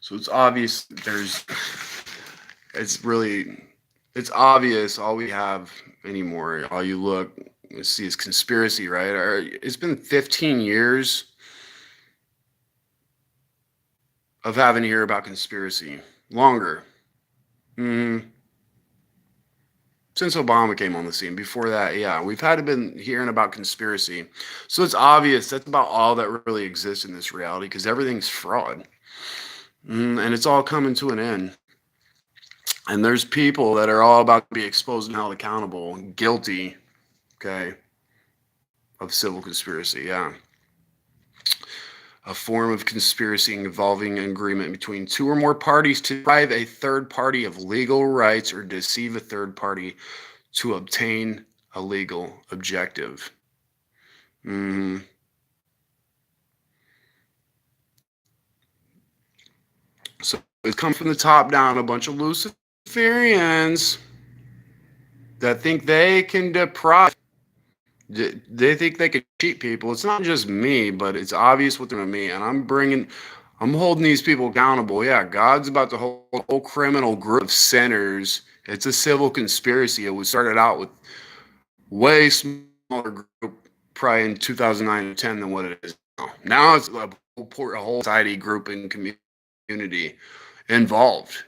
So it's obvious it's really, it's obvious all we have anymore, all you look see is conspiracy, right? It's been 15 years of having to hear about conspiracy. Longer. Mm, since Obama came on the scene. Before that, yeah, we've had to been hearing about conspiracy. So it's obvious that's about all that really exists in this reality because everything's fraud. And it's all coming to an end. And there's people that are all about to be exposed and held accountable, guilty, okay, of civil conspiracy. Yeah. A form of conspiracy involving an agreement between two or more parties to deprive a third party of legal rights or deceive a third party to obtain a legal objective. Mm. So it's come from the top down, a bunch of Luciferians that think they can deprive. They think they can cheat people. It's not just me, but it's obvious what they're doing to me. And I'm holding these people accountable. Yeah, God's about to hold a whole criminal group of sinners. It's a civil conspiracy. It was started out with way smaller group probably in 2009 and 10 than what it is now. Now it's a whole society group and community involved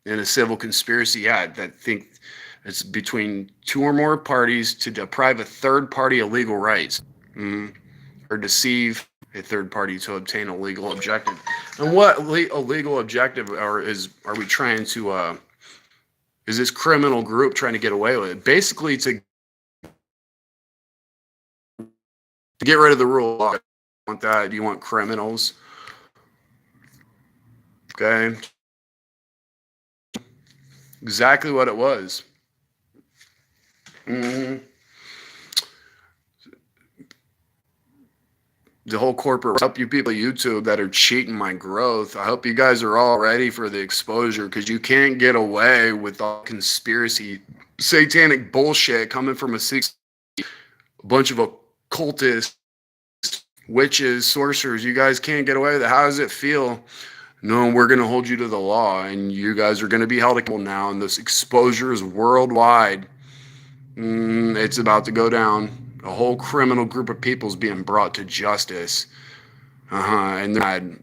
in a civil conspiracy. Yeah, that think it's between two or more parties to deprive a third party of legal rights, or deceive a third party to obtain a legal objective. And what a legal objective are we trying to? Is this criminal group trying to get away with it? Basically, to get rid of the rule of law. You want that? Do you want criminals? Okay, exactly what it was. Mm-hmm. The whole corporate help you people on YouTube that are cheating my growth. I hope you guys are all ready for the exposure because you can't get away with all conspiracy, satanic bullshit coming from a bunch of occultists, witches, sorcerers. You guys can't get away with it. How does it feel? No, we're going to hold you to the law, and you guys are going to be held accountable now. And this exposure is worldwide. It's about to go down. A whole criminal group of people is being brought to justice. And they're mad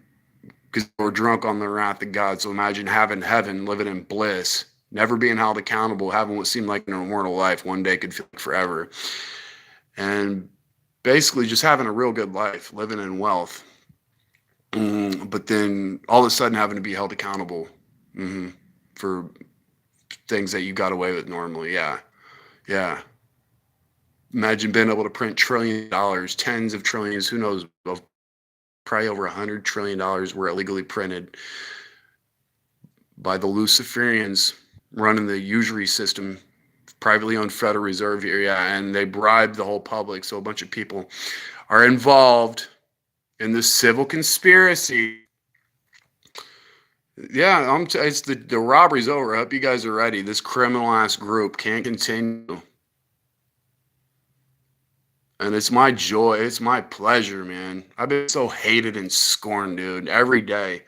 because they were drunk on the wrath of God. So imagine having heaven, living in bliss, never being held accountable, having what seemed like an immortal life one day could feel like forever. And basically just having a real good life, living in wealth. But then all of a sudden having to be held accountable for things that you got away with normally. Yeah. Yeah. Imagine being able to print $1 trillion, tens of trillions, who knows, probably over $100 trillion were illegally printed by the Luciferians running the usury system, privately owned Federal Reserve area, and they bribed the whole public. So a bunch of people are involved in this civil conspiracy. Yeah, it's the robbery's over. I hope you guys are ready. This criminal ass group can't continue. And it's my joy. It's my pleasure, man. I've been so hated and scorned, dude, every day.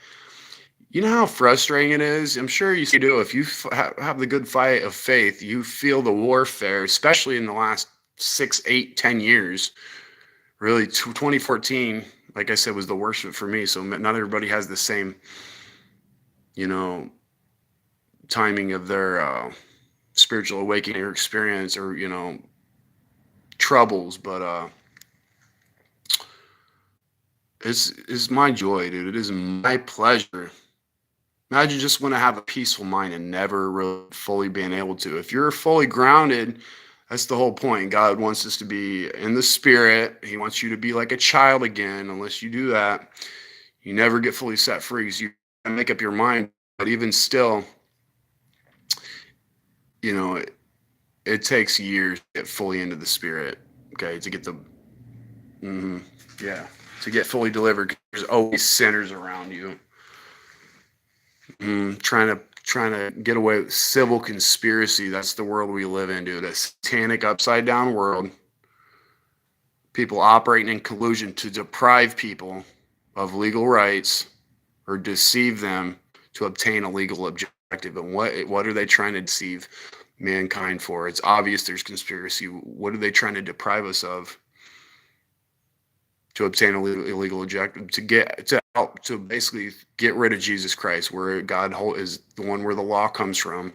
You know how frustrating it is? I'm sure you do. If you have the good fight of faith, you feel the warfare, especially in the last 6, 8, 10 years. Really, 2014, like I said, was the worst for me. So not everybody has the same, you know, timing of their spiritual awakening or experience or, troubles. But it's my joy, dude. It is my pleasure. Imagine just want to have a peaceful mind and never really fully being able to. If you're fully grounded, that's the whole point. God wants us to be in the spirit. He wants you to be like a child again. Unless you do that, you never get fully set free because you make up your mind. But even still, you know, it takes years to get fully into the spirit. Okay, to get the yeah, to get fully delivered. There's always sinners around you, trying to get away with civil conspiracy. That's the world we live in, dude. A satanic upside down world. People operating in collusion to deprive people of legal rights or deceive them to obtain a legal objective. And what are they trying to deceive mankind for? It's obvious there's conspiracy. What are they trying to deprive us of? To obtain a illegal objective, to help to basically get rid of Jesus Christ, where God is the one where the law comes from.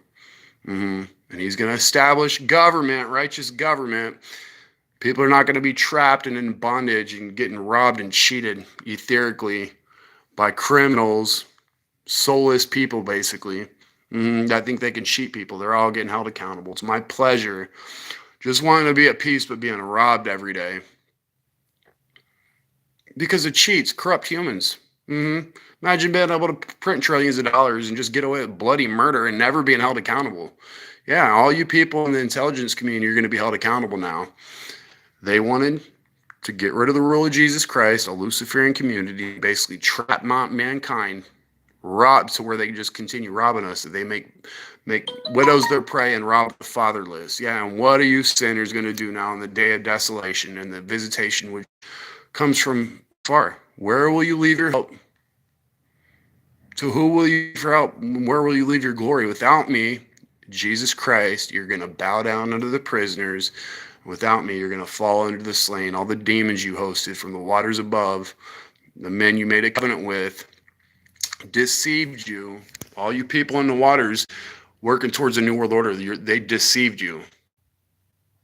And he's going to establish government, righteous government. People are not going to be trapped and in bondage and getting robbed and cheated etherically by criminals, soulless people, basically. I think they can cheat people. They're all getting held accountable. It's my pleasure. Just wanting to be at peace, but being robbed every day. Because it cheats, corrupt humans. Imagine being able to print trillions of dollars and just get away with bloody murder and never being held accountable. Yeah, all you people in the intelligence community are going to be held accountable now. They wanted to get rid of the rule of Jesus Christ, a Luciferian community, basically trap mankind, rob to where they can just continue robbing us. They make widows their prey and rob the fatherless. Yeah, and what are you sinners going to do now in the day of desolation and the visitation which comes from far? Where will you leave your help? To who will you leave your help? Where will you leave your glory? Without me, Jesus Christ, you're going to bow down under the prisoners. Without me, you're going to fall under the slain. All the demons you hosted from the waters above, the men you made a covenant with, deceived you. All you people in the waters working towards a new world order, they deceived you.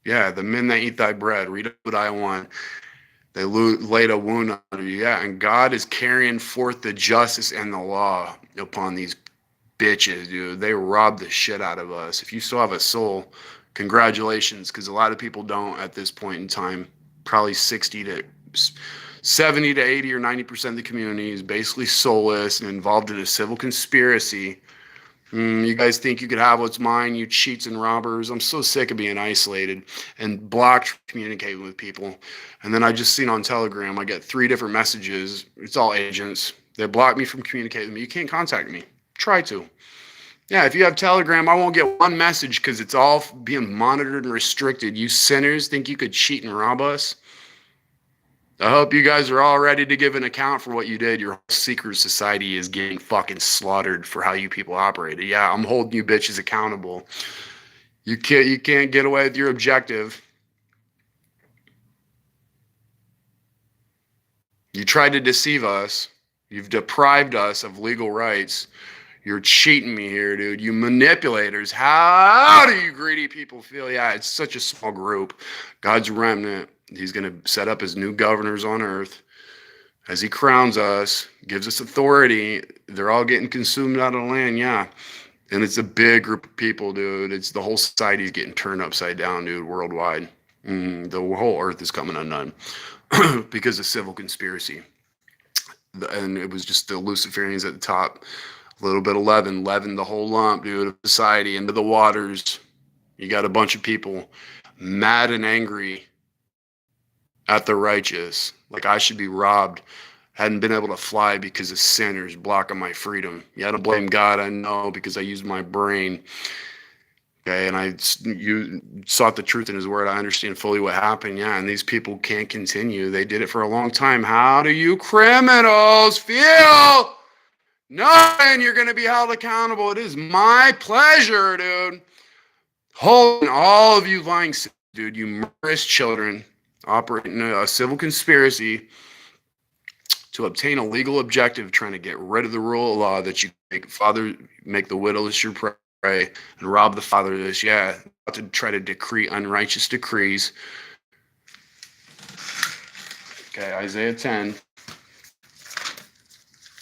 Yeah, the men that eat thy bread, read what I want. They laid a wound on you. Yeah, and God is carrying forth the justice and the law upon these bitches, dude. They robbed the shit out of us. If you still have a soul, congratulations, because a lot of people don't at this point in time. Probably 60 to 70 to 80 or 90% of the community is basically soulless and involved in a civil conspiracy. You guys think you could have what's mine, you cheats and robbers. I'm so sick of being isolated and blocked communicating with people. And then I just seen on Telegram, I get 3 different messages. It's all agents. They block me from communicating with me. You can't contact me. Try to. Yeah, if you have Telegram, I won't get one message because it's all being monitored and restricted. You sinners think you could cheat and rob us? I hope you guys are all ready to give an account for what you did. Your whole secret society is getting fucking slaughtered for how you people operated. Yeah, I'm holding you bitches accountable. You can't get away with your objective. You tried to deceive us. You've deprived us of legal rights. You're cheating me here, dude. You manipulators. How do you greedy people feel? Yeah, it's such a small group. God's remnant. He's going to set up his new governors on earth as he crowns us, gives us authority. They're all getting consumed out of the land. Yeah. And it's a big group of people, dude. It's the whole society is getting turned upside down, dude, worldwide. The whole earth is coming undone because of civil conspiracy. And it was just the Luciferians at the top. A little bit of leaven the whole lump, dude, of society into the waters. You got a bunch of people mad and angry at the righteous. Like I should be robbed. Hadn't been able to fly because of sinners blocking my freedom. Yeah, I don't blame God, I know, because I used my brain. Okay, and you sought the truth in his word. I understand fully what happened. Yeah, and these people can't continue. They did it for a long time. How do you criminals feel? Knowing you're going to be held accountable. It is my pleasure, dude. Holding all of you lying, dude, you murderous children operating a civil conspiracy to obtain a legal objective, trying to get rid of the rule of law that you make the widowless your prey and rob the fatherless. Yeah, to try to decree unrighteous decrees. Okay, Isaiah 10.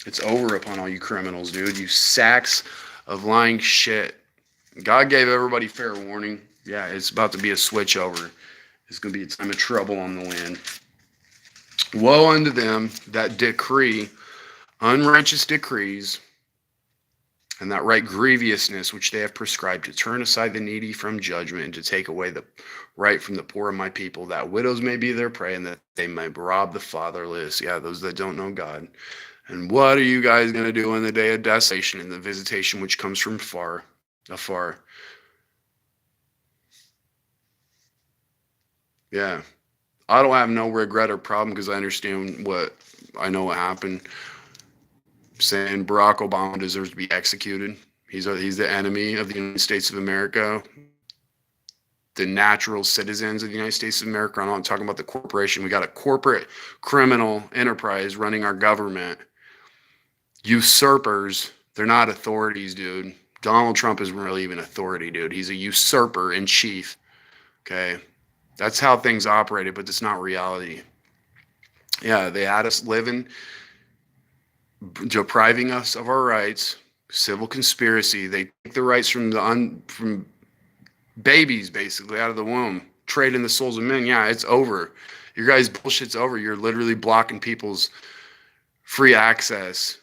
It's over upon all you criminals, dude. You sacks of lying shit. God gave everybody fair warning. Yeah, it's about to be a switch over. It's going to be a time of trouble on the land. Woe unto them that decree unrighteous decrees and that right grievousness which they have prescribed, to turn aside the needy from judgment, and to take away the right from the poor of my people, that widows may be their prey, and that they may rob the fatherless. Yeah, those that don't know God. And what are you guys going to do in the day of desolation, in the visitation which comes from afar? Yeah. I don't have no regret or problem because I know what happened. Saying Barack Obama deserves to be executed. He's the enemy of the United States of America, the natural citizens of the United States of America. I'm not talking about the corporation. We got a corporate criminal enterprise running our government. Usurpers. They're not authorities, dude. Donald Trump isn't really even authority, dude. He's a usurper in chief. Okay. That's how things operated, but it's not reality. Yeah, they had us living, depriving us of our rights, civil conspiracy. They take the rights from babies, basically, out of the womb, trading the souls of men. Yeah, it's over. Your guys' bullshit's over. You're literally blocking people's free access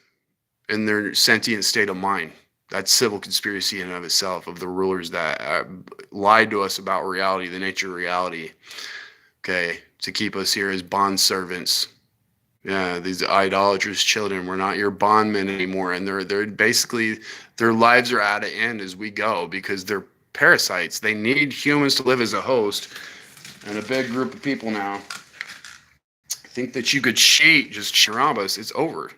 in their sentient state of mind. That's civil conspiracy in and of itself, of the rulers that lied to us about reality, the nature of reality, okay, to keep us here as bond servants. Yeah, these idolatrous children, we're not your bondmen anymore. And they're basically, their lives are at an end as we go because they're parasites. They need humans to live as a host. And a big group of people now think that you could cheat, just rob us. It's over.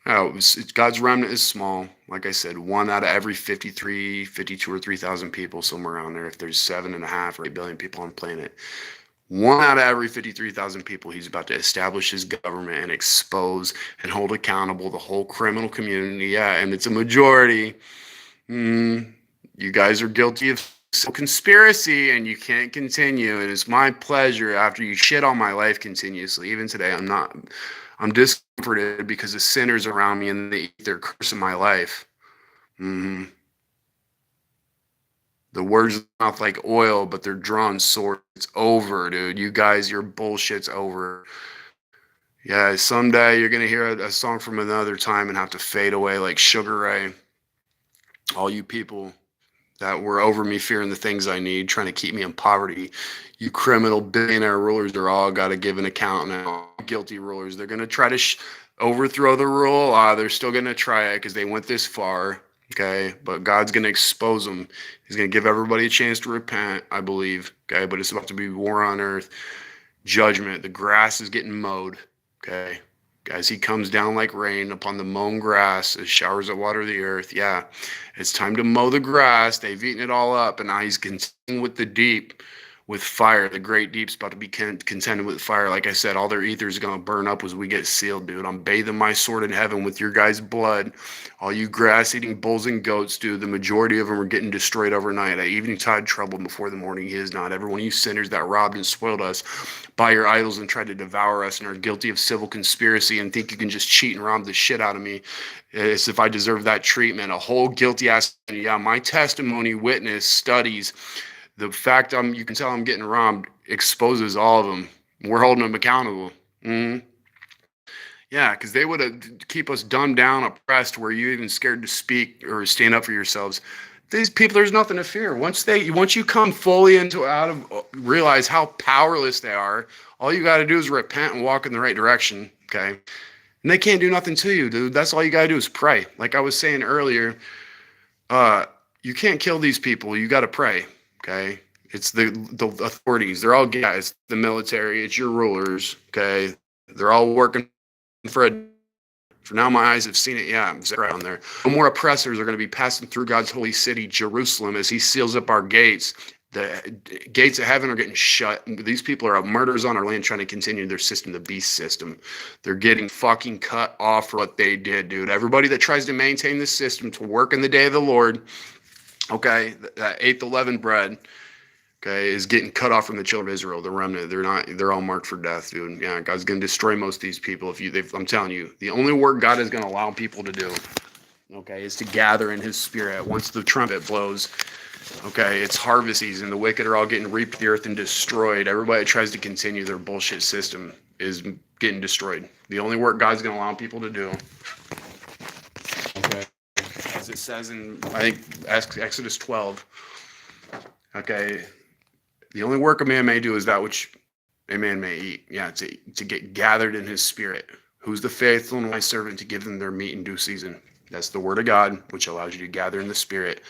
Oh, God's remnant is small. Like I said, 1 out of every 53, 52 or 3,000 people, somewhere around there. If there's 7.5 or 8 billion people on the planet, 1 out of every 53,000 people, he's about to establish his government and expose and hold accountable the whole criminal community. Yeah, and it's a majority. You guys are guilty of conspiracy, and you can't continue. And it's my pleasure after you shit on my life continuously. Even today, I'm discomforted because the sinners around me and they're cursing my life. The words of the mouth like oil, but they're drawn swords. It's over, dude. You guys, your bullshit's over. Yeah, someday you're gonna hear a song from another time and have to fade away like Sugar Ray. All you people that were over me fearing the things I need, trying to keep me in poverty. You criminal billionaire rulers are all got to give an account now. Guilty rulers. They're going to try to overthrow the rule. They're still going to try it because they went this far. Okay. But God's going to expose them. He's going to give everybody a chance to repent, I believe. Okay. But it's about to be war on earth, judgment. The grass is getting mowed. Okay. Guys, he comes down like rain upon the mown grass as showers that water the earth. Yeah, it's time to mow the grass. They've eaten it all up, and now he's contending with the deep, with fire. The great deep's about to be contended with fire. Like I said, all their ether is going to burn up as we get sealed, dude. I'm bathing my sword in heaven with your guys' blood. All you grass-eating bulls and goats, dude, the majority of them are getting destroyed overnight. At evening-tide trouble before the morning he is not. Every one of you sinners that robbed and spoiled us by your idols and tried to devour us and are guilty of civil conspiracy and think you can just cheat and rob the shit out of me as if I deserve that treatment. A whole guilty ass. Yeah, my testimony, witness, studies, the fact you can tell I'm getting robbed exposes all of them. We're holding them accountable. Yeah, because they would keep us dumbed down, oppressed, where you even scared to speak or stand up for yourselves. These people, there's nothing to fear. Once you come fully realize how powerless they are, all you got to do is repent and walk in the right direction. Okay, and they can't do nothing to you, dude. That's all you got to do is pray. Like I was saying earlier, you can't kill these people. You got to pray. Okay, it's the authorities. They're all guys. The military. It's your rulers. Okay, they're all working for now my eyes have seen it. Yeah, I'm right on there. No more oppressors are going to be passing through God's holy city, Jerusalem, as he seals up our gates. The gates of heaven are getting shut. These people are murderers on our land trying to continue their system, the beast system. They're getting fucking cut off for what they did, dude. Everybody that tries to maintain this system to work in the day of the Lord, okay, that ate the leavened bread, okay, is getting cut off from the children of Israel, the remnant. They're all marked for death, dude. Yeah, God's going to destroy most of these people. I'm telling you, the only work God is going to allow people to do, okay, is to gather in his spirit. Once the trumpet blows, okay, it's harvest season. The wicked are all getting reaped the earth and destroyed. Everybody tries to continue their bullshit system. is getting destroyed. The only work God's going to allow people to do, okay, as it says in, I think, Exodus 12, okay, the only work a man may do is that which a man may eat. Yeah, to get gathered in his spirit. Who's the faithful and wise servant to give them their meat in due season? That's the word of God, which allows you to gather in the spirit.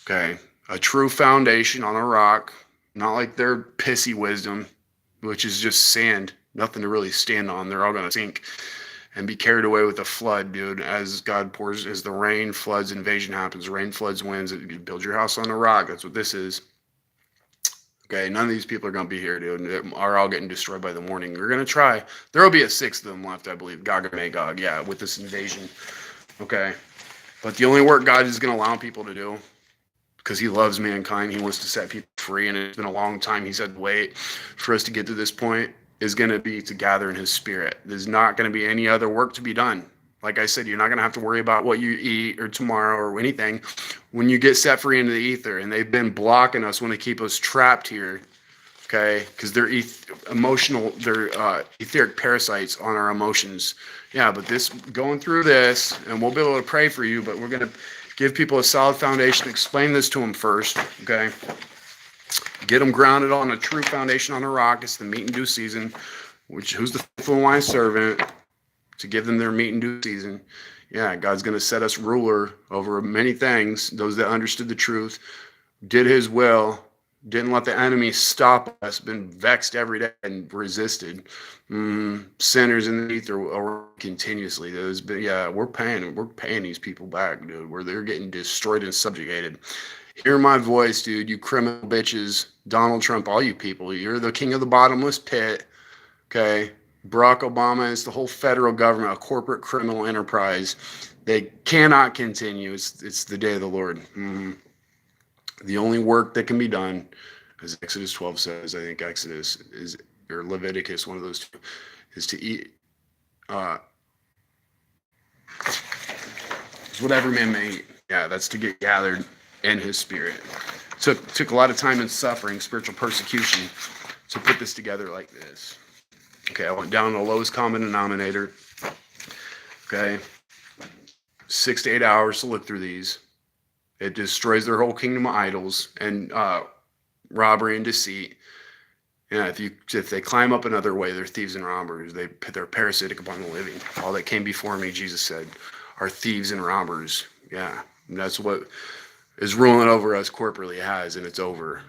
Okay, a true foundation on a rock, not like their pissy wisdom, which is just sand, nothing to really stand on. They're all going to sink and be carried away with the flood, dude. As God pours, as the rain floods, invasion happens. Rain floods, winds. You build your house on a rock. That's what this is. Okay, none of these people are going to be here, dude. They are all getting destroyed by the morning. We're going to try. There will be a sixth of them left, I believe. Gog and Magog, yeah, with this invasion. Okay, but the only work God is going to allow people to do, because he loves mankind, he wants to set people free, and it's been a long time. He said, wait for us to get to this point, is going to be to gather in his spirit. There's not going to be any other work to be done. Like I said, you're not going to have to worry about what you eat or tomorrow or anything when you get set free into the ether. And they've been blocking us, when they keep us trapped here, okay? Because they're etheric parasites on our emotions. Yeah, but this, going through this, and we'll be able to pray for you, but we're going to give people a solid foundation, explain this to them first, okay? Get them grounded on a true foundation on a rock. It's the meat in due season, who's the faithful and wise servant to give them their meat in due season. Yeah, God's going to set us ruler over many things. Those that understood the truth, did his will, didn't let the enemy stop us, been vexed every day and resisted. Sinners in the ether continuously. We're paying these people back, dude, where they're getting destroyed and subjugated. Hear my voice, dude, you criminal bitches. Donald Trump, all you people, you're the king of the bottomless pit, okay? Barack Obama is the whole federal government, a corporate criminal enterprise. They cannot continue. It's the day of the Lord. The only work that can be done, as Exodus 12 says, I think Exodus is, or Leviticus, one of those two, is to eat. It's whatever man may eat. Yeah, that's to get gathered in his spirit. Took a lot of time and suffering, spiritual persecution, to put this together like this. Okay, I went down to the lowest common denominator. Okay, 6 to 8 hours to look through these. It destroys their whole kingdom of idols and robbery and deceit. Yeah, if they climb up another way, they're thieves and robbers. They're parasitic upon the living. All that came before me, Jesus said, are thieves and robbers. Yeah, and that's what is ruling over us corporately has, and it's over.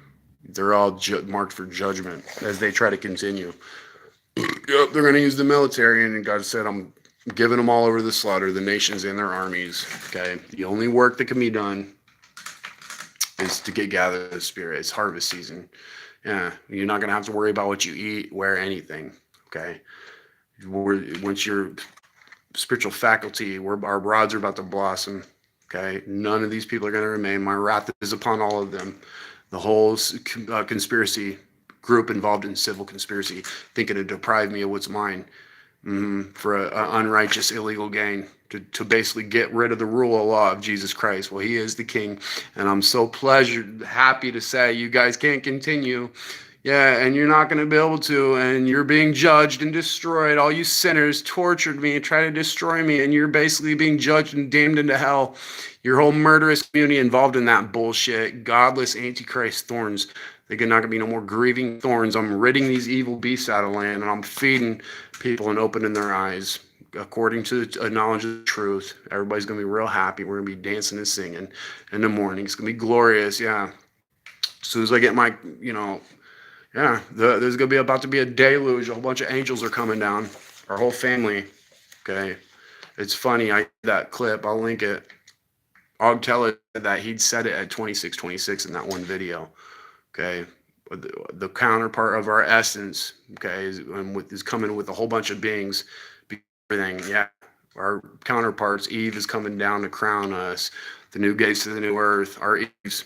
They're all marked for judgment as they try to continue. Yep, they're going to use the military, and God said, I'm giving them all over the slaughter, the nations and their armies. Okay, the only work that can be done is to get gathered in the spirit. It's harvest season. Yeah, you're not going to have to worry about what you eat, wear, anything. Okay, once your spiritual faculty, our rods are about to blossom. Okay, none of these people are going to remain. My wrath is upon all of them. The whole conspiracy group involved in civil conspiracy, thinking to deprive me of what's mine, for an unrighteous, illegal gain, to basically get rid of the rule of law of Jesus Christ. Well, he is the king, and I'm so happy to say you guys can't continue. Yeah, and you're not going to be able to, and you're being judged and destroyed. All you sinners tortured me and tried to destroy me, and you're basically being judged and damned into hell. Your whole murderous community involved in that bullshit, godless antichrist thorns. They're not going to be no more grieving thorns. I'm ridding these evil beasts out of land, and I'm feeding people and opening their eyes according to the knowledge of the truth. Everybody's going to be real happy. We're going to be dancing and singing in the morning. It's going to be glorious, yeah. As soon as I get my, there's going to be about to be a deluge. A whole bunch of angels are coming down. Our whole family, okay? It's funny. That clip, I'll link it. Og Teller said that he'd said it at 26:26 in that one video. Okay, the counterpart of our essence, okay, is coming with a whole bunch of beings, everything. Yeah, our counterparts, Eve is coming down to crown us, the new gates to the new earth, our Eves.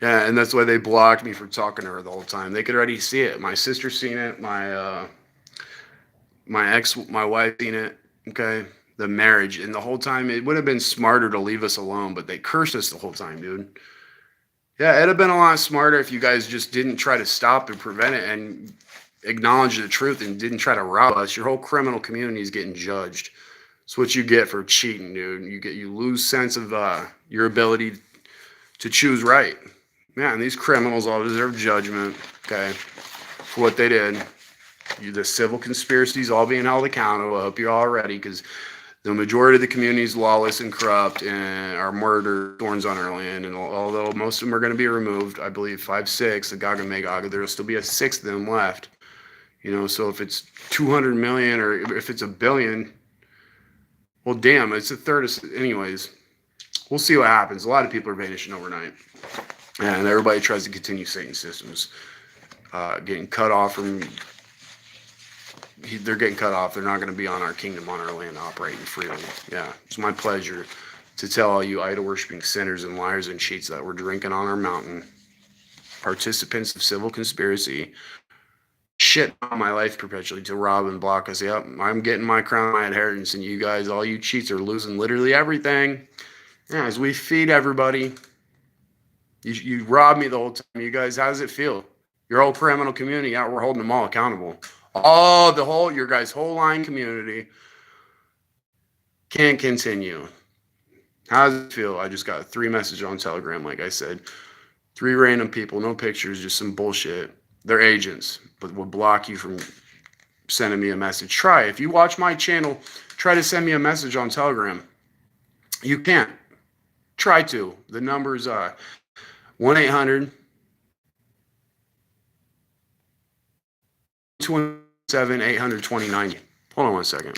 Yeah, and that's why they blocked me from talking to her the whole time. They could already see it. My sister's seen it. My wife seen it. Okay, the marriage, and the whole time it would have been smarter to leave us alone, but they cursed us the whole time, dude. Yeah, it'd have been a lot smarter if you guys just didn't try to stop and prevent it. And acknowledged the truth and didn't try to rob us, your whole criminal community is getting judged. It's what you get for cheating, dude. You lose sense of your ability to choose right. Yeah, and these criminals all deserve judgment, okay, for what they did. The civil conspiracies all being held accountable. I hope you're all ready, because the majority of the community is lawless and corrupt and are murder thorns on our land. And although most of them are going to be removed, I believe 5, 6, the Gog and Magog, there will still be a sixth of them left. So if it's 200 million or if it's a billion, well, damn, it's a third of, anyways. We'll see what happens. A lot of people are vanishing overnight, and everybody tries to continue Satan's systems, getting cut off from. They're getting cut off. They're not going to be on our kingdom, on our land, operating freely. Yeah, it's my pleasure to tell all you idol-worshiping sinners and liars and cheats that we're drinking on our mountain, participants of civil conspiracy, shit on my life perpetually to rob and block us. Yep, I'm getting my crown, my inheritance, and you guys, all you cheats, are losing literally everything. Yeah, as we feed everybody, you rob me the whole time. You guys, how does it feel? Your whole criminal community, yeah, we're holding them all accountable. Your guys' whole line community can't continue. How does it feel? I just got 3 messages on Telegram, like I said. 3 random people, no pictures, just some bullshit. They're agents, but will block you from sending me a message. Try. If you watch my channel, try to send me a message on Telegram. You can't. Try to. The number's 1-800 217 800 2090. Hold on one second.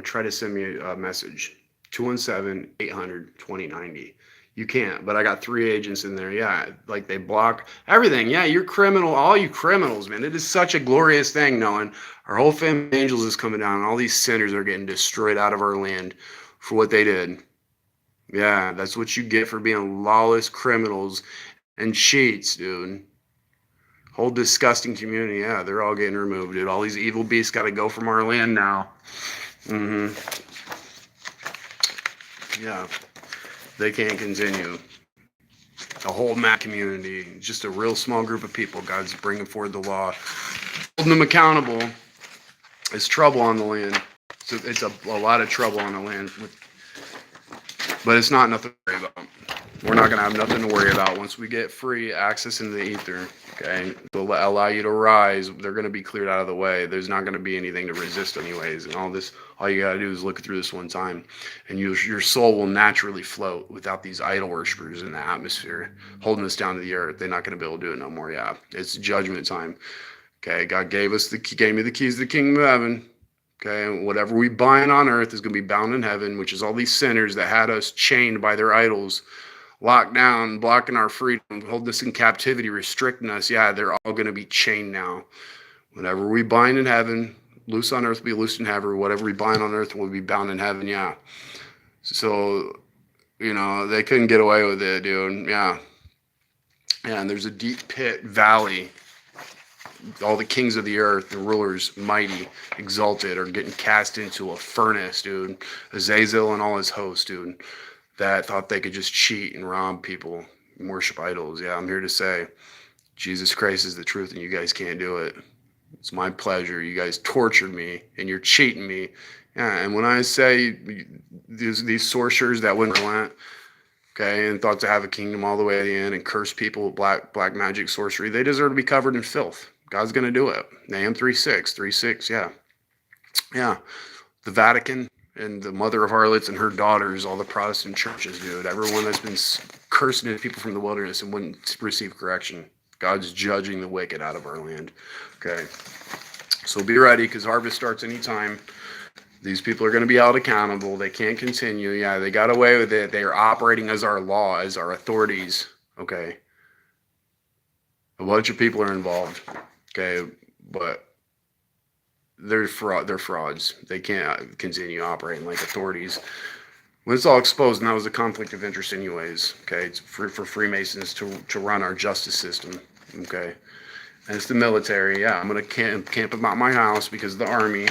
Try to send me a message. 217 800 2090. You can't, but I got 3 agents in there. Yeah, like they block everything. Yeah, you're criminal. All you criminals, man. It is such a glorious thing knowing our whole family of angels is coming down, and all these sinners are getting destroyed out of our land for what they did. Yeah, that's what you get for being lawless criminals and cheats, dude. Whole disgusting community. Yeah, they're all getting removed, dude. All these evil beasts got to go from our land now. Yeah, they can't continue. The whole Mac community, just a real small group of people. God's bringing forward the law, holding them accountable. It's trouble on the land. So it's a lot of trouble on the land, but it's not nothing to worry about. We're not going to have nothing to worry about once we get free access into the ether. Okay, to allow you to rise. They're going to be cleared out of the way. There's not going to be anything to resist anyways. And all you got to do is look through this one time, and your soul will naturally float without these idol worshipers in the atmosphere holding us down to the earth. They're not going to be able to do it no more. Yeah, it's judgment time. Okay, God gave me the keys to the kingdom of heaven. Okay, and whatever we bind on earth is going to be bound in heaven, which is all these sinners that had us chained by their idols, locked down, blocking our freedom, holding us in captivity, restricting us. Yeah, they're all going to be chained now. Whatever we bind in heaven, loose on earth will be loosed in heaven. Whatever we bind on earth will be bound in heaven. Yeah. So, they couldn't get away with it, dude. Yeah. Yeah, and there's a deep pit valley. All the kings of the earth, the rulers, mighty, exalted, are getting cast into a furnace, dude. Azazel and all his hosts, dude, that thought they could just cheat and rob people and worship idols. Yeah, I'm here to say Jesus Christ is the truth, and you guys can't do it. It's my pleasure. You guys tortured me, and you're cheating me. Yeah, and when I say these sorcerers that wouldn't relent, okay, and thought to have a kingdom all the way to the end and curse people with black magic sorcery, they deserve to be covered in filth. God's going to do it. Nahum 3:6, yeah. Yeah, the Vatican and the mother of harlots and her daughters, all the Protestant churches, dude, everyone that's been cursing at people from the wilderness and wouldn't receive correction. God's judging the wicked out of our land. Okay, so be ready, because harvest starts anytime. These people are going to be held accountable. They can't continue. Yeah, they got away with it. They are operating as our law, as our authorities. Okay, a bunch of people are involved. Okay, but They're frauds. They can't continue operating like authorities. When it's all exposed, and that was a conflict of interest anyways. Okay, it's for Freemasons to run our justice system. Okay, and it's the military. Yeah, I'm gonna camp about my house because of the army,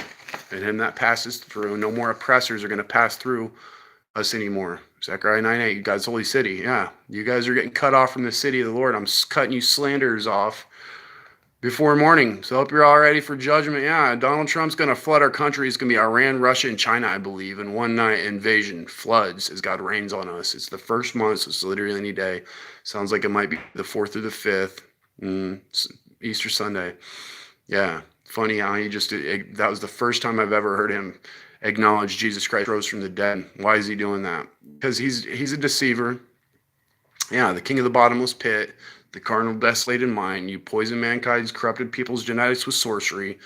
and him that passes through. No more oppressors are gonna pass through us anymore. Zechariah 9:8. You guys, holy city. Yeah, you guys are getting cut off from the city of the Lord. I'm cutting you slanderers off before morning. So hope you're all ready for judgment. Yeah, Donald Trump's going to flood our country. It's going to be Iran, Russia, and China, I believe. And one night invasion, floods as God rains on us. It's the first month, so it's literally any day. Sounds like it might be the 4th or the 5th. Easter Sunday. Yeah, funny how that was the first time I've ever heard him acknowledge Jesus Christ rose from the dead. Why is he doing that? Because he's a deceiver. Yeah, the king of the bottomless pit, the carnal, desolated mind. You poison mankind's corrupted people's genetics with sorcery,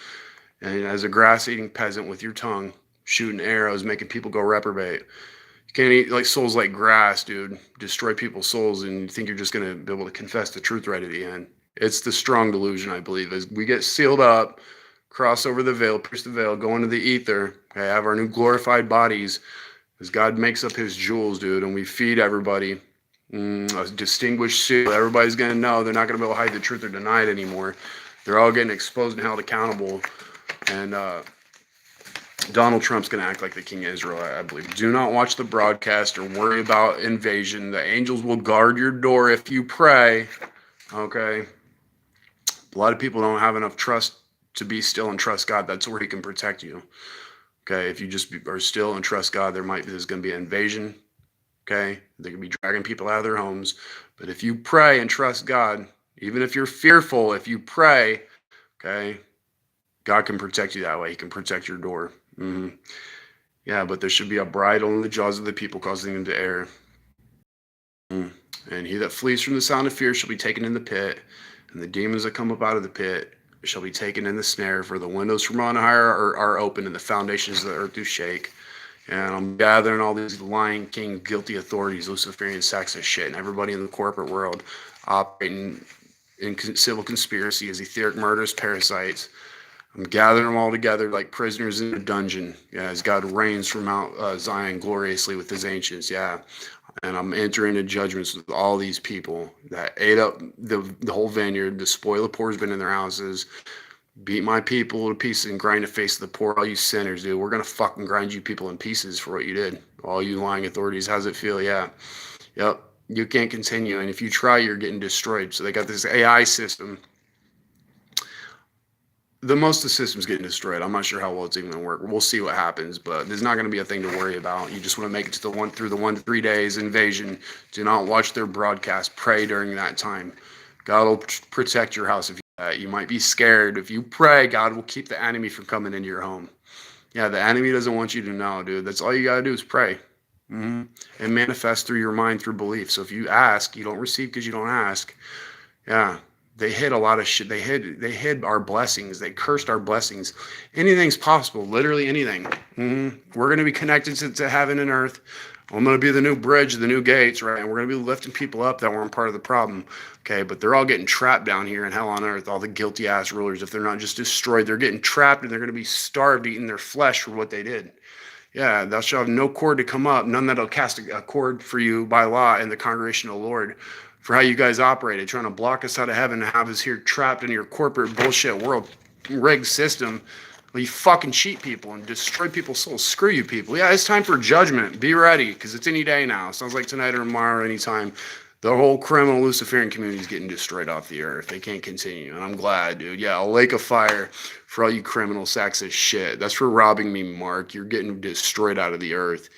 and as a grass-eating peasant with your tongue, shooting arrows, making people go reprobate. You can't eat like souls like grass, dude. Destroy people's souls, and you think you're just gonna be able to confess the truth right at the end. It's the strong delusion, I believe, as we get sealed up, cross over the veil, pierce the veil, go into the ether, okay, have our new glorified bodies, as God makes up his jewels, dude, and we feed everybody. A distinguished seal. Everybody's going to know. They're not going to be able to hide the truth or deny it anymore. They're all getting exposed and held accountable. And Donald Trump's going to act like the king of Israel, I believe. Do not watch the broadcast or worry about invasion. The angels will guard your door if you pray. Okay? A lot of people don't have enough trust to be still and trust God. That's where he can protect you. Okay? If you just are still and trust God, there's going to be an invasion. Okay, they can be dragging people out of their homes. But if you pray and trust God, even if you're fearful, if you pray, okay, God can protect you that way. He can protect your door. Yeah, but there should be a bridle in the jaws of the people, causing them to err. And he that flees from the sound of fear shall be taken in the pit, and the demons that come up out of the pit shall be taken in the snare. For the windows from on high are open, and the foundations of the earth do shake. And I'm gathering all these lying king, guilty authorities, Luciferian sacks of shit, and everybody in the corporate world operating in civil conspiracy as etheric murderous parasites. I'm gathering them all together like prisoners in a dungeon. Yeah, as God reigns from Mount Zion gloriously with his ancients. Yeah, and I'm entering into judgments with all these people that ate up the whole vineyard. The spoil of poor has been in their houses. Beat my people to pieces and grind the face of the poor. All you sinners, dude. We're going to fucking grind you people in pieces for what you did. All you lying authorities. How's it feel? Yeah. Yep. You can't continue. And if you try, you're getting destroyed. So they got this AI system. Most of the system's getting destroyed. I'm not sure how well it's even going to work. We'll see what happens, but there's not going to be a thing to worry about. You just want to make it to through the 1 to 3 days invasion. Do not watch their broadcast. Pray during that time. God will protect your house if you might be scared. If you pray, God will keep the enemy from coming into your home. Yeah, the enemy doesn't want you to know, dude. That's all you got to do is pray. And manifest through your mind, through belief. So if you ask, you don't receive because you don't ask. Yeah, they hid a lot of shit. They hid our blessings. They cursed our blessings. Anything's possible, literally anything. We're going to be connected to heaven and earth. I'm going to be the new bridge, the new gates, right? And we're going to be lifting people up that weren't part of the problem. Okay, but they're all getting trapped down here in hell on earth, all the guilty ass rulers. If they're not just destroyed, they're getting trapped and they're going to be starved eating their flesh for what they did. Yeah, thou shalt have no cord to come up, none that'll cast a cord for you by law in the congregation of the Lord. For how you guys operated, trying to block us out of heaven and have us here trapped in your corporate bullshit world rigged system. Well, you fucking cheat people and destroy people's souls. Screw you people. Yeah, it's time for judgment. Be ready, because it's any day now. Sounds like tonight or tomorrow or anytime. The whole criminal Luciferian community is getting destroyed off the earth. They can't continue, and I'm glad, dude. Yeah, a lake of fire for all you criminal sacks of shit. That's for robbing me, Mark. You're getting destroyed out of the earth.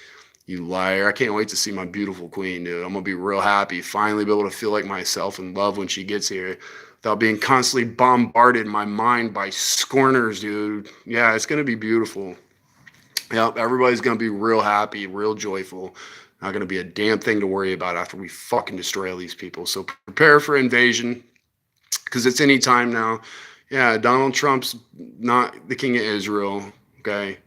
You liar. I can't wait to see my beautiful queen, dude. I'm going to be real happy. Finally be able to feel like myself and love when she gets here. Without being constantly bombarded in my mind by scorners, dude. Yeah, it's going to be beautiful. Yep, everybody's going to be real happy, real joyful. Not going to be a damn thing to worry about after we fucking destroy all these people. So prepare for invasion, because it's any time now. Yeah, Donald Trump's not the king of Israel, okay?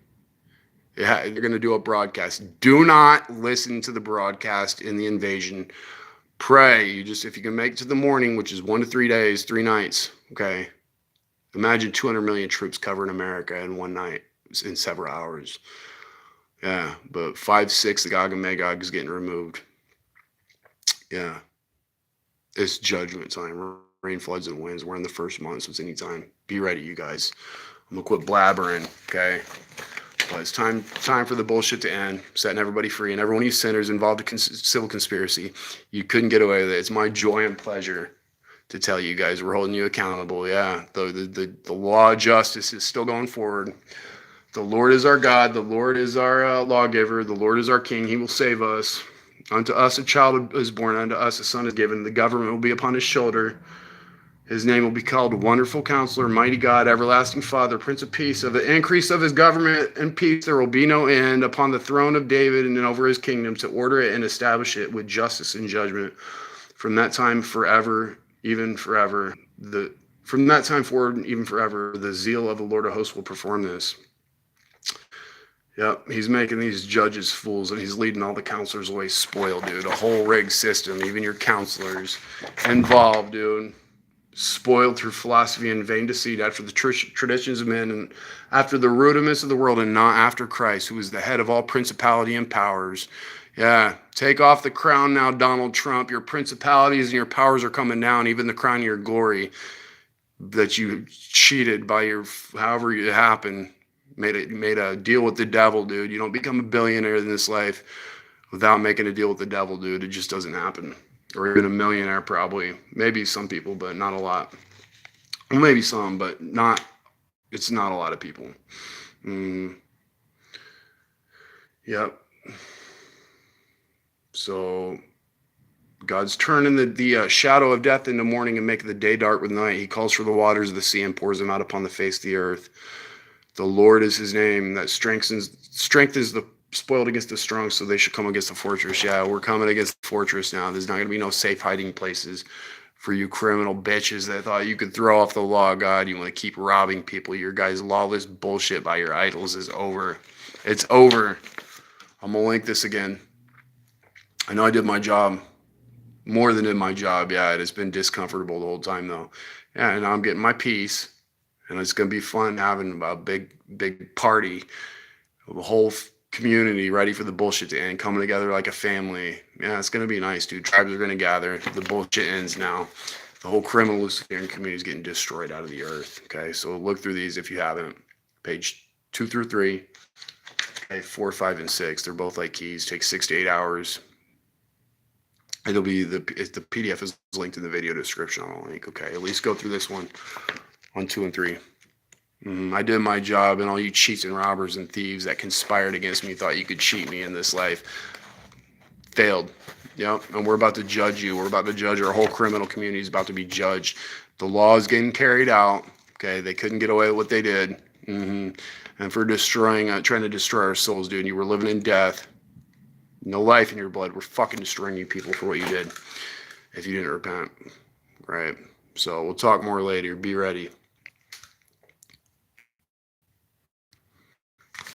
Yeah, they're going to do a broadcast. Do not listen to the broadcast in the invasion. Pray. If you can make it to the morning, which is 1 to 3 days, 3 nights, okay? Imagine 200 million troops covering America in one night, in several hours. Yeah, but 5, 6, the Gog and Magog is getting removed. Yeah, it's judgment time. Rain, floods, and winds. We're in the first month, so it's any time. Be ready, you guys. I'm gonna quit blabbering, okay? But it's time for the bullshit to end, setting everybody free, and everyone you sinners involved in civil conspiracy. You couldn't get away with it. It's my joy and pleasure to tell you guys we're holding you accountable. Yeah, the law of justice is still going forward. The Lord is our God. The Lord is our lawgiver. The Lord is our King. He will save us. Unto us a child is born. Unto us a son is given. The government will be upon his shoulder. His name will be called Wonderful Counselor, Mighty God, Everlasting Father, Prince of Peace. Of the increase of his government and peace there will be no end upon the throne of David and over his kingdom, to order it and establish it with justice and judgment from that time forever, even forever. From that time forward, even forever, the zeal of the Lord of hosts will perform this. Yep, he's making these judges fools, and he's leading all the counselors away spoiled, dude. A whole rigged system, even your counselors involved, dude. Spoiled through philosophy and vain deceit, after the traditions of men and after the rudiments of the world, and not after Christ, who is the head of all principality and powers. Yeah, take off the crown now, Donald Trump. Your principalities and your powers are coming down, even the crown of your glory that you cheated by your, however it happened, made a deal with the devil, dude. You don't become a billionaire in this life without making a deal with the devil, dude. It just doesn't happen. Or even a millionaire, probably. Maybe some people, but not a lot. Well, maybe some, but not. It's not a lot of people. Yep. So God's turning the shadow of death into morning and making the day dark with night. He calls for the waters of the sea and pours them out upon the face of the earth. The Lord is his name that strengthens the spoiled against the strong, so they should come against the fortress. Yeah, we're coming against the fortress now. There's not going to be no safe hiding places for you criminal bitches that thought you could throw off the law of God. You want to keep robbing people. Your guys' lawless bullshit by your idols is over. It's over. I'm going to link this again. I know I did my job. More than did my job. Yeah, it has been discomfortable the whole time, though. Yeah, and I'm getting my peace. And it's going to be fun having a big party. The whole community ready for the bullshit to end, coming together like a family. Yeah, it's going to be nice, dude. Tribes are going to gather. The bullshit ends now. The whole criminal Luciferian community is getting destroyed out of the earth. Okay, so look through these if you haven't. Page 2 through 3. Okay, 4, 5, and 6. They're both like keys. Take 6 to 8 hours. It'll be the PDF is linked in the video description. I'll link. Okay, at least go through this one on 2 and 3. I did my job, and all you cheats and robbers and thieves that conspired against me, thought you could cheat me in this life, failed. Yep, and we're about to judge you. We're about to judge. Our whole criminal community is about to be judged. The law is getting carried out. Okay, they couldn't get away with what they did. And for trying to destroy our souls, dude. You were living in death. No life in your blood. We're fucking destroying you people for what you did if you didn't repent. Right? So we'll talk more later. Be ready.